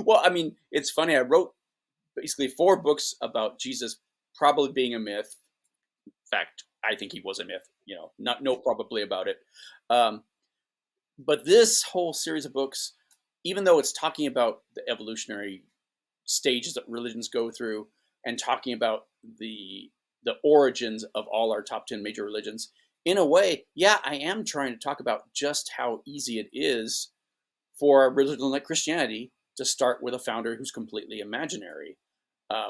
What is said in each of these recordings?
Well, I mean, it's funny. I wrote basically 4 books about Jesus probably being a myth. In fact, I think he was a myth. Not no probably about it. Um, but this whole series of books, even though it's talking about the evolutionary stages that religions go through and talking about the origins of all our top 10 major religions, in a way, yeah, I am trying to talk about just how easy it is for a religion like Christianity to start with a founder who's completely imaginary,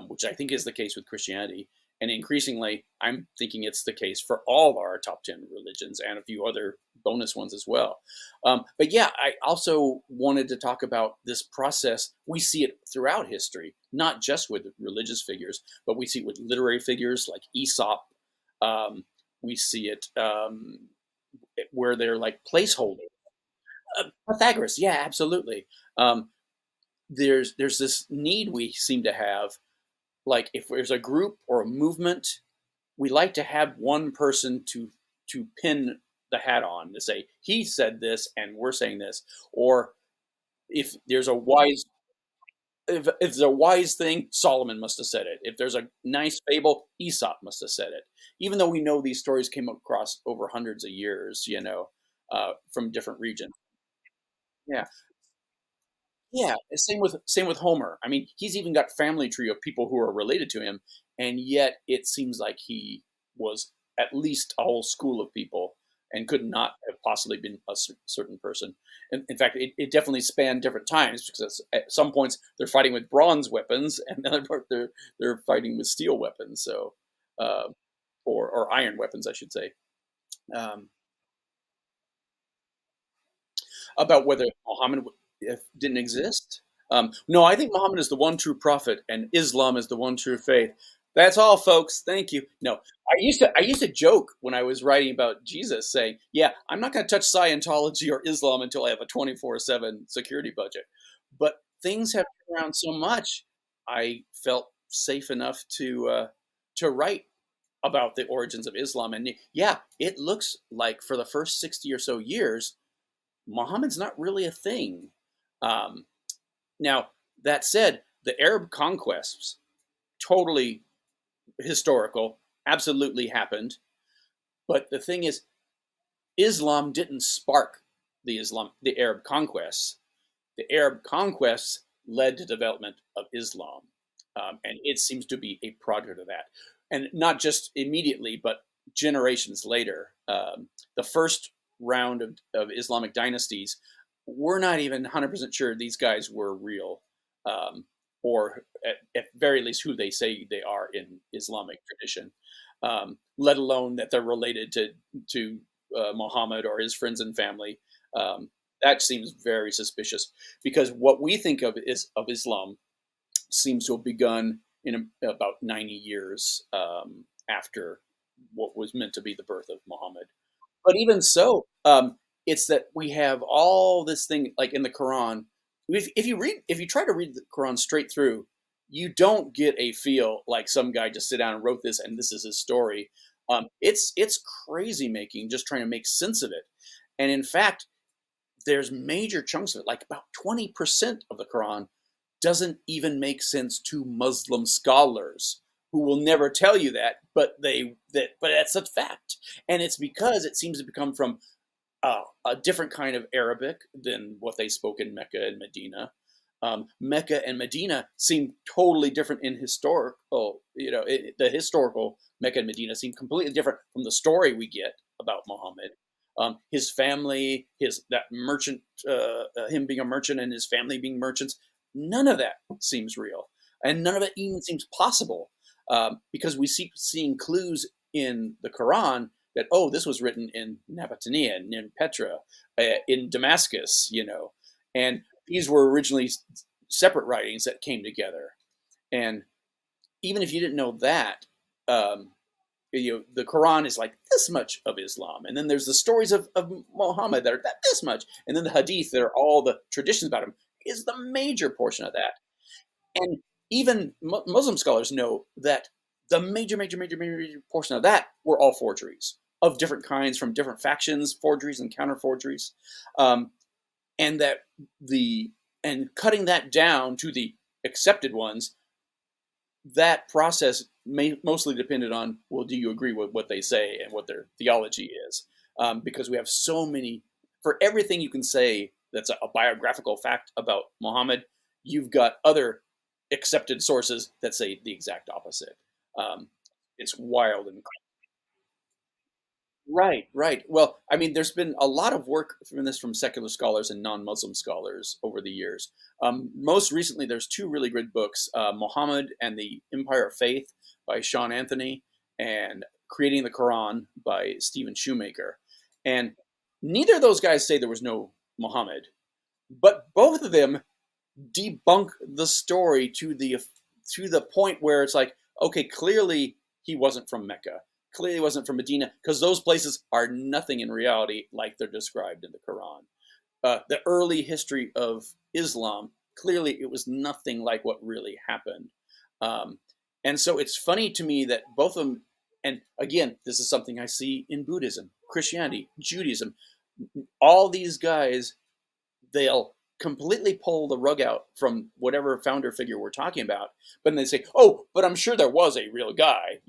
which I think is the case with Christianity. And increasingly, I'm thinking it's the case for all of our top 10 religions and a few other bonus ones as well. But yeah, I also wanted to talk about this process. We see it throughout history, not just with religious figures, but we see it with literary figures like Aesop. Um, we see it where they're like placeholders. Pythagoras, yeah, absolutely. Um, there's this need we seem to have, like if there's a group or a movement, we like to have one person to pin the hat on to say he said this and we're saying this, or if there's a wise if there's a wise thing, Solomon must have said it. If there's a nice fable, Aesop must have said it. Even though we know these stories came across over hundreds of years, from different regions. Yeah. Yeah, same with Homer. I mean, he's even got family tree of people who are related to him, and yet it seems like he was at least a whole school of people and could not have possibly been a certain person. In fact, it definitely spanned different times because at some points they're fighting with bronze weapons, and the other part they're fighting with steel weapons. So, uh, or iron weapons, I should say. Um, about whether Muhammad didn't exist. No, I think Muhammad is the one true prophet, and Islam is the one true faith. That's all, folks. Thank you. No, I used to joke when I was writing about Jesus, saying, "Yeah, I'm not going to touch Scientology or Islam until I have a 24/7 security budget." But things have turned around so much, I felt safe enough to write about the origins of Islam. And yeah, it looks like for the first 60 or so years, Muhammad's not really a thing. Um, Now, that said, the Arab conquests, totally historical, absolutely happened. But the thing is, Islam didn't spark the Arab conquests. The Arab conquests led to development of Islam, and it seems to be a product of that, and not just immediately, but generations later. The first round of Islamic dynasties, we're not even 100% sure these guys were real, or at very least who they say they are in Islamic tradition, let alone that they're related to Muhammad or his friends and family. Um, that seems very suspicious because what we think of Islam seems to have begun in about 90 years after what was meant to be the birth of Muhammad. But even so, it's that we have all this thing like in the Quran. If you try to read the Quran straight through, you don't get a feel like some guy just sit down and wrote this and this is his story. It's crazy making, just trying to make sense of it. And in fact, there's major chunks of it, like about 20% of the Quran doesn't even make sense to Muslim scholars who will never tell you that, but that's a fact. And it's because it seems to become from a different kind of Arabic than what they spoke in Mecca and Medina. Mecca and Medina seem totally different in historical, the historical Mecca and Medina seem completely different from the story we get about Muhammad. His family, his that merchant, him being a merchant and his family being merchants, none of that seems real, and none of it even seems possible, because we see seeing clues in the Quran that this was written in Nabatania and in Petra, in Damascus, and these were originally separate writings that came together. And even if you didn't know that, um, the Quran is like this much of Islam, and then there's the stories of Muhammad that are this much, and then the Hadith that are all the traditions about him is the major portion of that. And even Muslim scholars know that the major portion of that were all forgeries of different kinds from different factions, forgeries and counter forgeries, and that the and cutting that down to the accepted ones, that process mostly depended on, well, do you agree with what they say and what their theology is? Because we have so many, for everything you can say that's a biographical fact about Muhammad, you've got other accepted sources that say the exact opposite. Um, it's wild and right, right. Well, I mean, there's been a lot of work from this from secular scholars and non-Muslim scholars over the years. Most recently, there's two really good books: Muhammad and the Empire of Faith by Sean Anthony, and Creating the Quran by Stephen Shoemaker. And neither of those guys say there was no Muhammad, but both of them debunk the story to the point where it's like, okay, clearly he wasn't from Mecca. Clearly he wasn't from Medina, because those places are nothing in reality like they're described in the Quran. The early history of Islam, clearly it was nothing like what really happened. Um, and so it's funny to me that both of them, and again, this is something I see in Buddhism, Christianity, Judaism, all these guys, they'll completely pull the rug out from whatever founder figure we're talking about, but then they say, "Oh, but I'm sure there was a real guy."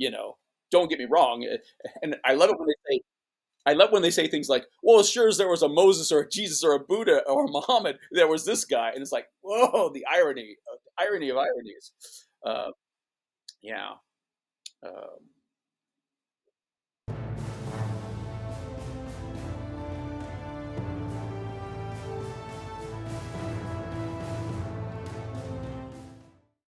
Don't get me wrong, and I love it when they say. I love when they say things like, "Well, as sure as there was a Moses or a Jesus or a Buddha or a Muhammad, there was this guy," and it's like, "Whoa, the irony of ironies." Uh, yeah.